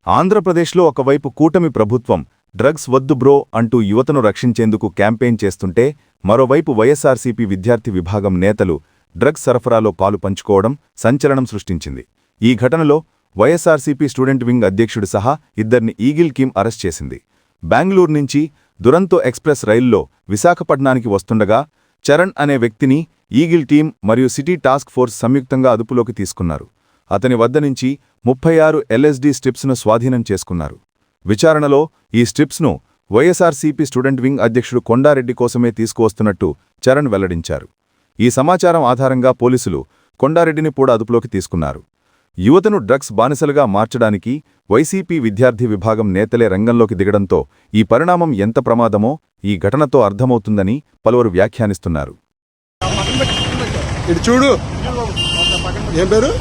ఆంధ్రప్రదేశ్లో ఒకవైపు కూటమి ప్రభుత్వం డ్రగ్స్ వద్దు బ్రో అంటూ యువతను రక్షించేందుకు క్యాంపెయిన్ చేస్తుంటే మరోవైపు వైఎస్ఆర్సీపీ విద్యార్థి విభాగం నేతలు డ్రగ్స్ సరఫరాలో పాలు పంచుకోవడం సంచలనం సృష్టించింది. ఈ ఘటనలో వైఎస్ఆర్సీపీ స్టూడెంట్ వింగ్ అధ్యక్షుడు సహా ఇద్దరిని ఈగిల్ టీమ్ అరెస్ట్ చేసింది. బెంగళూరు నుంచి దురంతో ఎక్స్ప్రెస్ రైల్లో విశాఖపట్నానికి వస్తుండగా చరణ్ అనే వ్యక్తిని ఈగిల్ టీం మరియు సిటీ టాస్క్ ఫోర్స్ సంయుక్తంగా అదుపులోకి తీసుకున్నారు. అతని వద్ద నుంచి 36 LSD స్ట్రిప్స్ను స్వాధీనం చేసుకున్నారు. విచారణలో ఈ స్ట్రిప్స్ను వైఎస్ఆర్సీపీ స్టూడెంట్ వింగ్ అధ్యక్షుడు కొండారెడ్డి కోసమే తీసుకువస్తున్నట్టు చరణ్ వెల్లడించారు. ఈ సమాచారం ఆధారంగా పోలీసులు కొండారెడ్డిని కూడా అదుపులోకి తీసుకున్నారు. యువతను డ్రగ్స్ బానిసలుగా మార్చడానికి వైసీపీ విద్యార్థి విభాగం నేతలే రంగంలోకి దిగడంతో ఈ పరిణామం ఎంత ప్రమాదమో ఈ ఘటనతో అర్థమవుతుందని పలువురు వ్యాఖ్యానిస్తున్నారు. చూడు ఏం పేరు